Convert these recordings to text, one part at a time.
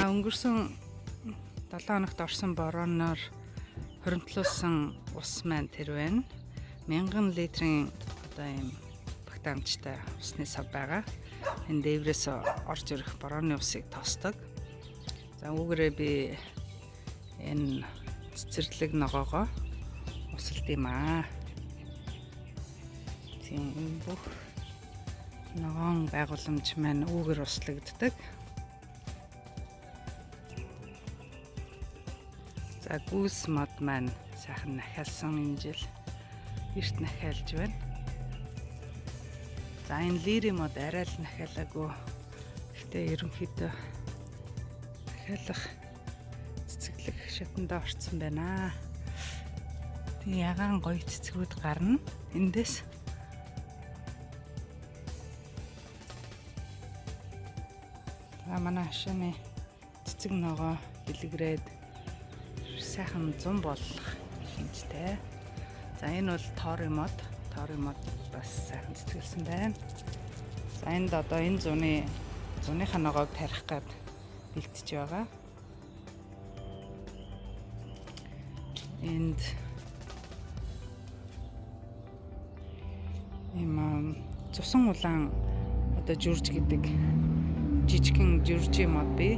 За өнгөрсөн 7 хоногт орсон борооноор хоригдлуулсан ус маань тэр байна. 1000 литрийн одоо ийм багтаамжтай усны сав байгаа. Энэ дээврээс орж ирэх борооны усыг тосдог. За үүгээрээ би энэ цэцэрлэг ногоогоо усалд юм аа. Тийм бүх ногоон байгууламж маань үүгээр услагддаг. За гүүс мод маань сайхан нахиалсан энэ жил эрт нахиалж байна. За энэ лири мод арай л нахиалаагүй. Гэтэ ерөнхийдөө нахиалах цэцэглэг шатанд орцсон байна. Тэг ягаан гоё цэцгүүд гарна эндээс. За манай хашааны цэцэг ногоо дэлгэрээд сайхан 100 болох шинжтэй. За энэ бол тори мод бас сайхан цэцгэлсэн байна. За энд одоо энэ зуныхаа ногоог тарих гээд бэлтэж байгаа. Энд ийм цусан улаан одоо жүрж гэдэг жижигхэн жүржийн мод бий.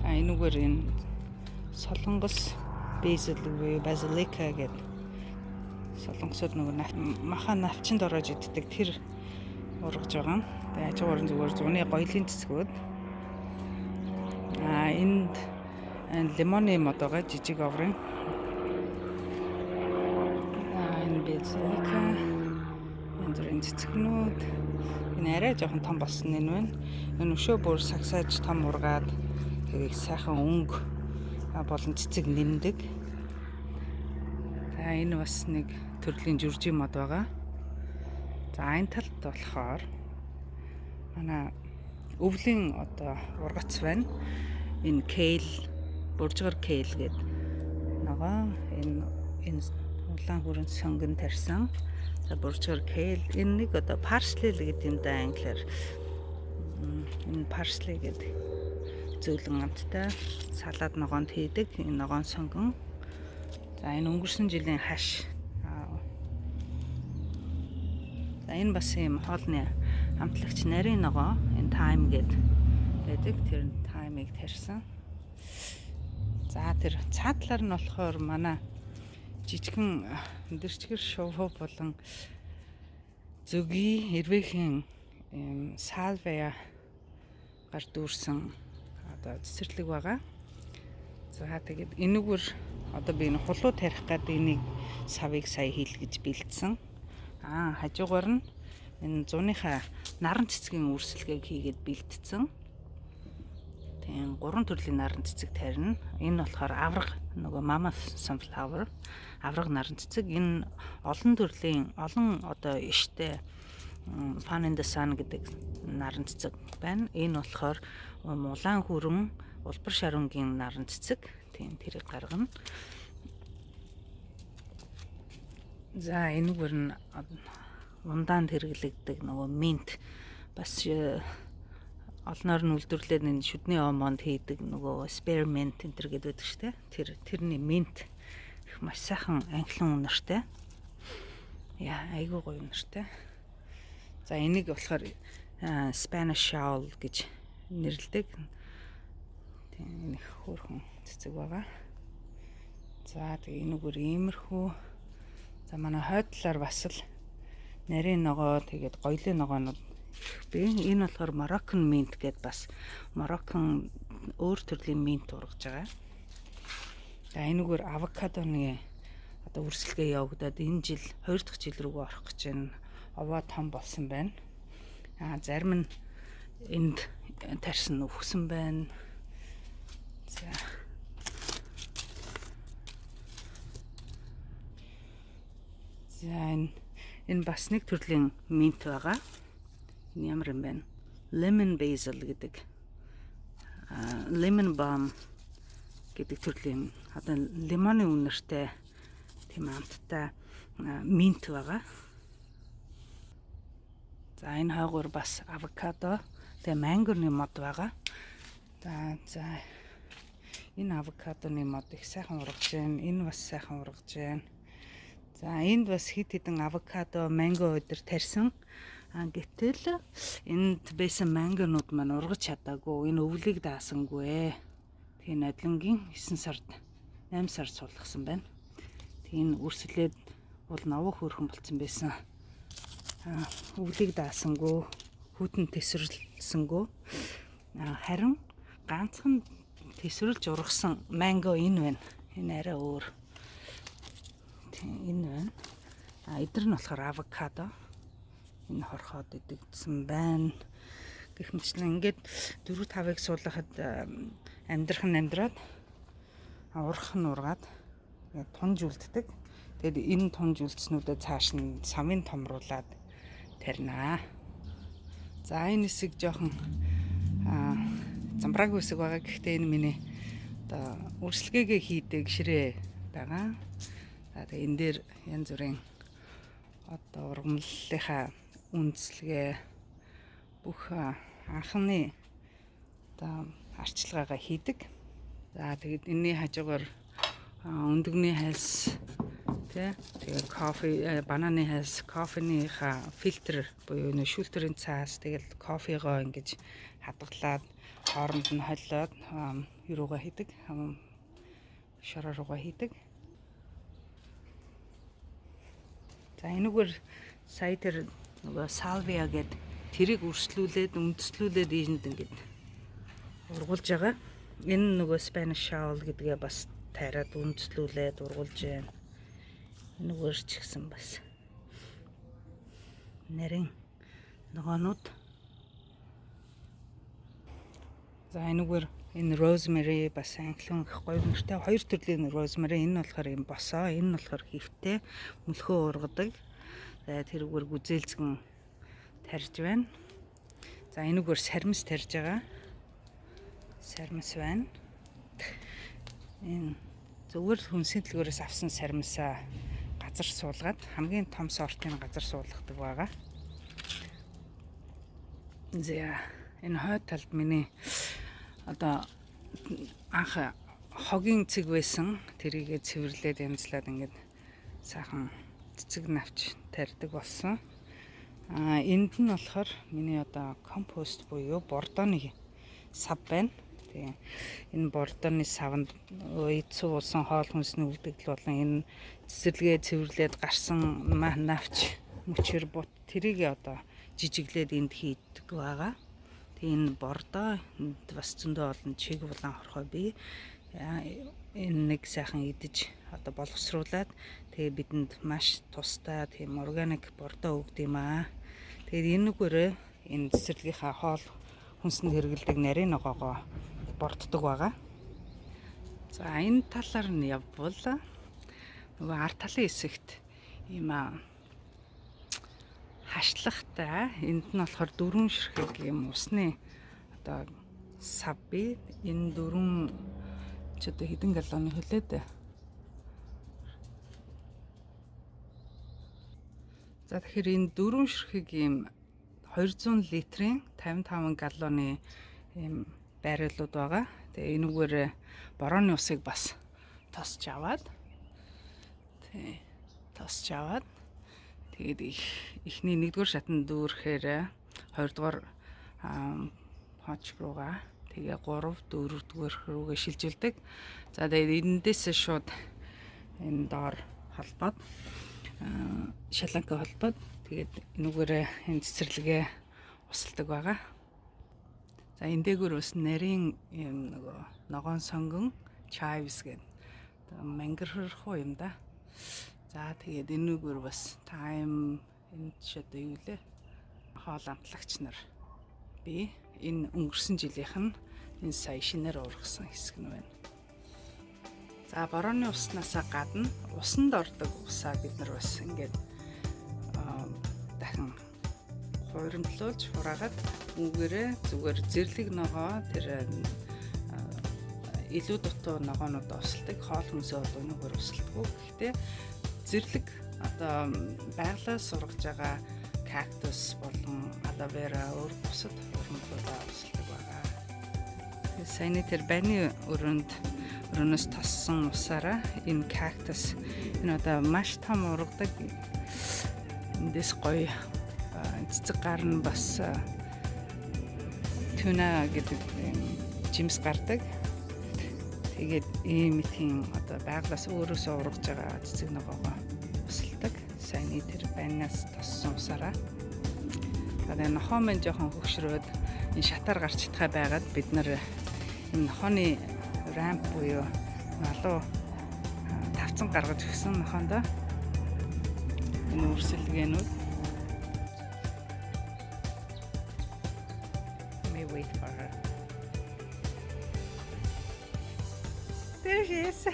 Энэгээр энэ солонгос базилика гэдэг солонгосод нөгөө маха навчинд ороод иддэг тэр ургаж байгаа. Тэгээ хажуугаар зүгээр зуны гоёлын цэцгүүд. Энд лимоны мод байгаа жижиг оврын. Энэ базилика энэ цэцгнүүд энэ арай жоохон том болсон энэ байна. Энэ өшөө бүр сагсааж том ургаад тэгээ сайхан өнгө болон цэцэг нэмдэг. За энэ бас нэг төрлийн жүржийн мод байгаа. За энэ талд болохоор манай өвлийн одоо ургац байна. Энэ кейл, буржгар кейл гэдэг ногоо энэ улаан хүрэн сонгон тарьсан. За буржгар кейл энэ нэг одоо парсли л гэдэг юм да англиар. Энэ парсли гэдэг зөөлөн амттай салаад ногоонд хийдэг энэ ногоон сонгон. За энэ өнгөрсөн жилийн хаш. За энэ бас юм хоолны амтлагч нарийн ногоо энэ тайм гэдэг тэр таймыг тарьсан. За тэр цаатлаар нь болохоор манай жижигхэн өндөрчгөр шувуу болон зөгийн эрвээхэн салвия гар дүүрсэн одоо цэцэрлэг байгаа. За тэгээд энэгээр одоо би энэ хулуу тарих гээд энийг савыг сая хийлгэж бэлдсэн. Хажуугаар нь энэ зуныхаа наран цэцгийн үрсэлгээг хийгээд бэлдсэн. Тийм 3 төрлийн наран цэцэг тарина. Энэ болохоор авраг нөгөө mama sunflower авраг наран цэцэг. Энэ олон одоо иштэй Fun in the Sun гэдэг наран цэцэг байна. Энэ болохоор улаан хүрэн улбар шарунгийн наран цэцэг. Тийм тэрийг гаргана. За энэгээр нь ундаанд хэрэглэгдэг нөгөө минт бас олноор нь үлдэрлээд энэ шүдний омонд хийдэг нөгөө spearmint энэ төр гэдэг шүү дээ. Тэрний минт их маш сайхан анхлан үнэртэй. Айгүй гоё үнэртэй. За энийг болохоор Spanish shawl гэж нэрлэдэг. Тийм энэ хөөрхөн цэцэг байгаа. За тэгээ энэгээр иймэрхүү. За манай хойдлоор бас л нарийн ногоо тэгээд гоёлын ногоонууд би энэ болохоор Moroccan mint гэдээ бас Moroccan өөр төрлийн mint ургаж байгаа. За энэгээр авокадоны одоо үрсэлгээ явагдаад энэ жил 2 дахь жил рүүгээ орох гэж байна. Овоо том болсон байна. Зарим нь энд тарьсан өвгсөн байна. За энэ бас нэг төрлийн минт байгаа. Энэ ямар юм бэ? Lemon basil гэдэг. Lemon balm гэдэг төрлийн одоо лимоны үнэртэй тийм амттай минт байгаа. За энэ хойгоор бас авокадо, тэгээ мангорны мод байгаа. За энэ авокадоны мод их сайхан ургаж байна. Энэ бас сайхан ургаж байна. За энд бас хит хитэн авокадо, манго өдр тарьсан. Гэтэл энд байсан мангонууд маань ургаж чадаагүй. Энэ өвлийг даасангүй. Тэгээ надлангийн 9 сард 8 сард суулгасан байна. Тэгээ үрслээд бол новох хөөрхөн болцсон байсан. Өвлийг даасангүй, хүйтэн тесвэрлсэнгүй. Харин ганцхан тесвэрлж ургасан манго энэ байна. Энэ арай өөр. Энэ байна. Эдгээр нь болохоор авокадо. Энэ хорхоод идэгдсэн байна. Гэх мэтлэн ингээд 4-5-ыг суулгахад амьдраад урах нь ургаад тунж үлддэг. Тэгэд энэ тунж үлдснүүдээ цааш нь самын томруулаад тарина. За энэ хэсэг жоохон замбрааг үсэг байгаа. Гэхдээ энэ миний одоо үрслэгээгээ хийдэг ширээ байгаа. За тэгээ энэ дээр янз бүрийн одоо ургамлынхаа үндэслэгээ бүх анхны одоо арчилгаагаа хийдэг. За тэгээд энэний хажуугаар өндөгний хальс тэгээ кофе, бананы хальс, кофенийхаа фильтр буюу шүүлтүрийн цаас тэгэл кофегоо ингэж хадгалаад хооронд нь холиод юугаа хийдэг, шороо руугаа хийдэг. За энэгээр сая тэр нөгөө салвиа гэдэг тэрийг үрслүүлээд үндэслүүлээд энд ингэж ургуулж байгаа. Энэ нөгөө Spanish shawl гэдгээ бас тайраад үндэслүүлээд ургуулж байна. Энэгээр ч гэсэн бас нарийн ногоонууд. За энэгээр энэ rosemary бас англиан их гоё нэртэй 2 төрлийн rosemary. Энэ болохоор юм босоо, энэ нь болохоор хэвтэй мөлхөө ургадаг. За тэрүүгээр гүзээлзгэн тарьж байна. За энэгээр сармис тарьж байгаа. Сармис байна. Энэ зөвхөн хүнсийн төлгөөрөөс авсан сармисаа газар суулгаад хамгийн том сортын газар суулгадаг байгаа. За энэ хойд талд миний одоо анх хогийн цэг байсан. Тэрийгээ цэвэрлээд янзлаад ингээд сайхан цэцэг навч тарьдаг болсон. Энд нь болохоор миний одоо компост буюу бордооны сав байна. Тэгээ энэ бордооны савнд эцүү уусан хоол хүнсний үлдэгдэл болон энэ цэцэрлэгээ цэвэрлээд гарсан навч мөчөр бут тэрийг одоо жижиглээд энд хийдэг байгаа. Тэгээ энэ бордоо бас зөндөө олон чиг булан хорхоо бий. Энэ нэг сайхан идэж одоо боловсруулад тэгээ бидэнд маш тустай тийм органик бордоо өгд юм аа. Тэгээд энэгээрээ энэ цэцэрлэгийнхаа хоол хүнсэнд хэрэгэлдэг нарийн ногоогоо борддог байгаа. За энэ талаар нь явбал нөгөө ард талын хэсэгт ийм хашлахтай энд нь болохоор 4 ширхэг юм усны одоо сав бий. Энэ 4 ч одоо хэдэн галлоны хөлөөд. За тэгэхээр энэ 4 ширхэг ийм 200 литрийн 55 галлоны ийм байрлууд байгаа. Тэгээ энэгээр борооны усыг бас тосч аваад тэгээд эхний 1-р шатанд дүүрэхээр 2-р хонч руугаа тэгээ 3-4-р рүүгээ шилжүүлдэг. За тэгээд эндээс шууд энэ доор холбоод шаланка холбоод тэгээд энэгээр энэ цэцэрлэгээ усалдаг байгаа. За энэ дээгүүр бас нарийн юм нөгөө ногоон сонгон chives гэдэг мангэрхуу юм да. За тэгээд энэгээр бас time энэ ч одоо юу лээ хоол амтлагч нар би энэ өнгөрсөн жилийнх нь энэ сая шинээр ургасан хэсэг нь байна. За борооны уснасаа гадна усанд ордог усаа бид нар бас ингээд дахин хуримтлуулж хураагаад үүгээрээ зүгээр зэрлэг ногоо тэр илүү дутуу ногоонууд усалдаг. Хоол хүнсээ бол өнөөгөр усалдаггүй. Гэхдээ зэрлэг одоо байгалаас сургаж байгаа кактус болон aloe vera өөр бусад хуримтлуудаа усалдаг байгаа. Саяны тэр байны өрөөс тоссон усаараа энэ cactus энэ одоо маш том ургадаг. Эндээс гоё цэцэг гарна бас tuna гэдэг жимс гардаг. Тэгээд ийм их одоо байглаас өөрөөсөө ургаж байгаа цэцэг ногоогоо өсөлдөг. Саяны тэр байнаас тоссон усаараа. Тэгээд нохоо мэн жоохон хөгшрөөд энэ шатаар гарч чадхаа байгаад бид нар энэ нохооны рамп буюу налуу тавцан гаргаж өгсөн нохоондоо энэ үрсэлгээнүүд may wait for her. There she is.